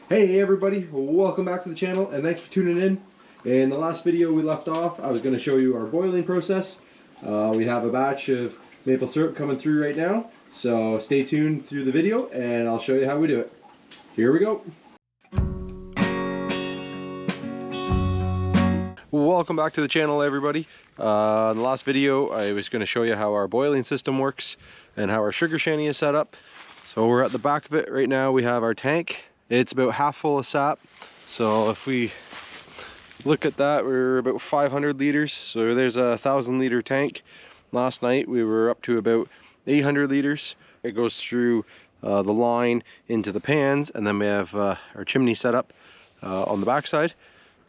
Hey everybody, welcome back to the channel and thanks for tuning in. In the last video we left off, I was going to show you our boiling process. We have a batch of maple syrup coming through right now, so stay tuned through the video and I'll show you how we do it. Here we go. Welcome back to the channel everybody. In the last video I was going to show you how our boiling system works and how our sugar shanty is set up. So we're at the back of it right now. We have our tank. It's about half full of sap, so if we look at that, we're about 500 liters, so there's a 1,000 liter tank. Last night we were up to about 800 liters. It goes through the line into the pans, and then we have our chimney set up on the back side.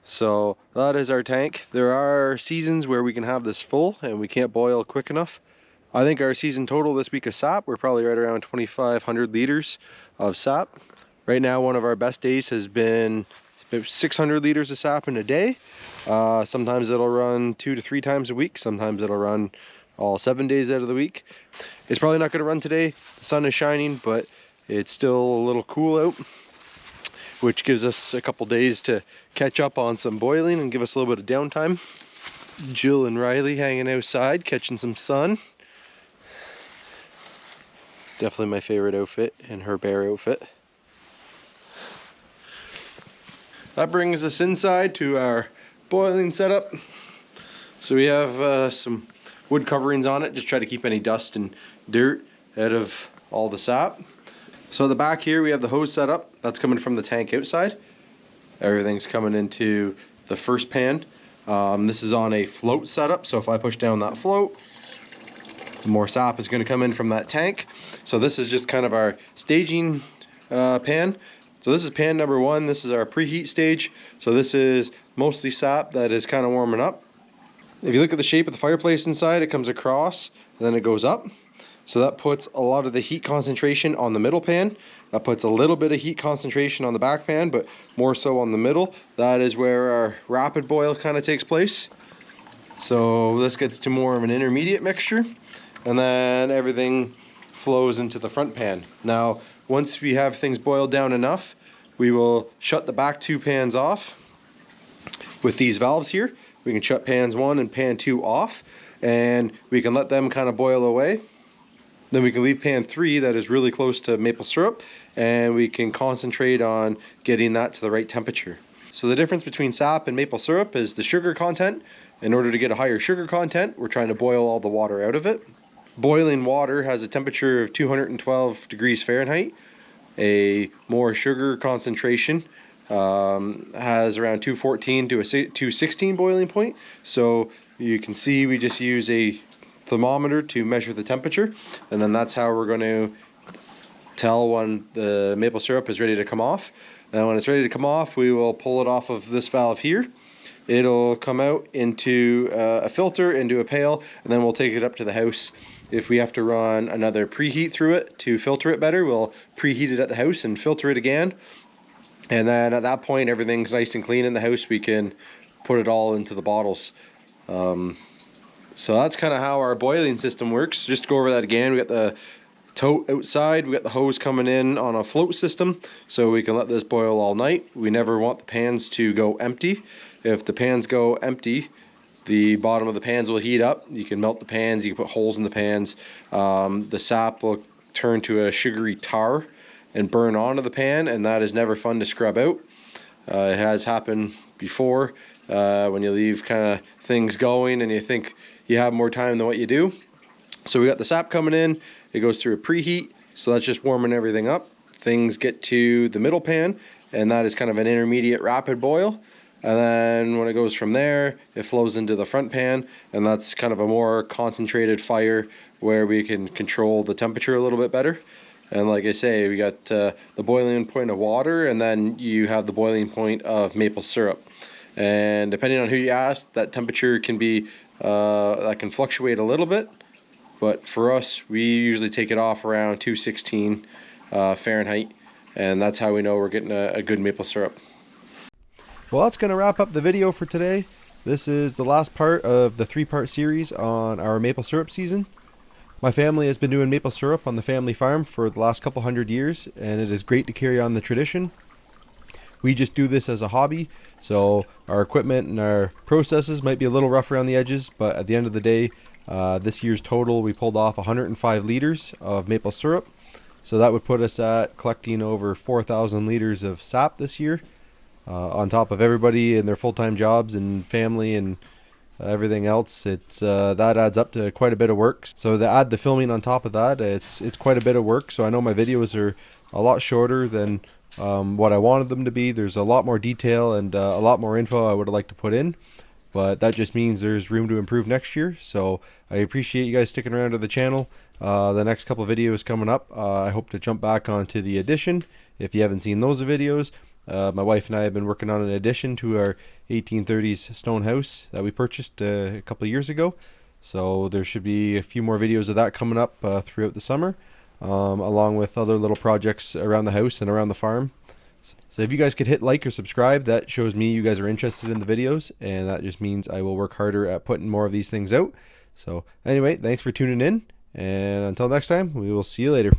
So that is our tank. There are seasons where we can have this full and we can't boil quick enough. I think our season total this week of sap, we're probably right around 2,500 liters of sap. Right now, one of our best days has been about 600 liters of sap in a day. Sometimes it'll run 2 to 3 times a week. Sometimes it'll run all 7 days out of the week. It's probably not going to run today. The sun is shining, but it's still a little cool out, which gives us a couple days to catch up on some boiling and give us a little bit of downtime. Jill and Riley hanging outside, catching some sun. Definitely my favorite outfit, and her bear outfit. That brings us inside to our boiling setup. So we have some wood coverings on it, just try to keep any dust and dirt out of all the sap. So at the back here we have the hose set up. That's coming from the tank outside. Everything's coming into the first pan. This is on a float setup, so if I push down that float, more sap is going to come in from that tank. So this is just kind of our staging pan. So this is pan number 1. This is our preheat stage. So this is mostly sap that is kind of warming up. If you look at the shape of the fireplace inside, it comes across and then it goes up. So that puts a lot of the heat concentration on the middle pan. That puts a little bit of heat concentration on the back pan, but more so on the middle. That is where our rapid boil kind of takes place. So this gets to more of an intermediate mixture, and then everything flows into the front pan. Now, once we have things boiled down enough, we will shut the back 2 pans off with these valves here. We can shut pans 1 and pan 2 off, and we can let them kind of boil away. Then we can leave pan 3 that is really close to maple syrup, and we can concentrate on getting that to the right temperature. So the difference between sap and maple syrup is the sugar content. In order to get a higher sugar content, we're trying to boil all the water out of it. Boiling water has a temperature of 212 degrees Fahrenheit. A more sugar concentration has around 214 to a 216 boiling point. So you can see we just use a thermometer to measure the temperature, and then that's how we're going to tell when the maple syrup is ready to come off. And when it's ready to come off, we will pull it off of this valve here. It'll come out into a filter, into a pail, and then we'll take it up to the house. If we have to run another preheat through it to filter it better, we'll preheat it at the house and filter it again. And then at that point, everything's nice and clean in the house. We can put it all into the bottles. So that's kind of how our boiling system works. Just to go over that again, we got the tote outside, we got the hose coming in on a float system, so we can let this boil all night. We never want the pans to go empty. If the pans go empty, the bottom of the pans will heat up. You can melt the pans, you can put holes in the pans. The sap will turn to a sugary tar and burn onto the pan, and that is never fun to scrub out. It has happened before when you leave kind of things going and you think you have more time than what you do. So we got the sap coming in, it goes through a preheat, so that's just warming everything up. Things get to the middle pan, and that is kind of an intermediate rapid boil. And then when it goes from there, it flows into the front pan, and that's kind of a more concentrated fire where we can control the temperature a little bit better. And like I say, we got the boiling point of water, and then you have the boiling point of maple syrup. And depending on who you ask, that temperature can be that can fluctuate a little bit. But for us, we usually take it off around 216 Fahrenheit, and that's how we know we're getting a good maple syrup. Well, that's going to wrap up the video for today. This is the last part of the 3-part series on our maple syrup season. My family has been doing maple syrup on the family farm for the last couple hundred years, and it is great to carry on the tradition. We just do this as a hobby, so our equipment and our processes might be a little rough around the edges, but at the end of the day, this year's total, we pulled off 105 liters of maple syrup. So that would put us at collecting over 4,000 liters of sap this year, on top of everybody and their full-time jobs and family and everything else. It's that adds up to quite a bit of work. So to add the filming on top of that, it's quite a bit of work. So I know my videos are a lot shorter than what I wanted them to be. There's a lot more detail and a lot more info I would have liked to put in, but that just means there's room to improve next year. So I appreciate you guys sticking around to the channel. The next couple of videos coming up, I hope to jump back onto the addition. If you haven't seen those videos, my wife and I have been working on an addition to our 1830s stone house that we purchased a couple of years ago. So there should be a few more videos of that coming up throughout the summer, along with other little projects around the house and around the farm. So if you guys could hit like or subscribe, that shows me you guys are interested in the videos, and that just means I will work harder at putting more of these things out. So anyway, thanks for tuning in, and until next time, we will see you later.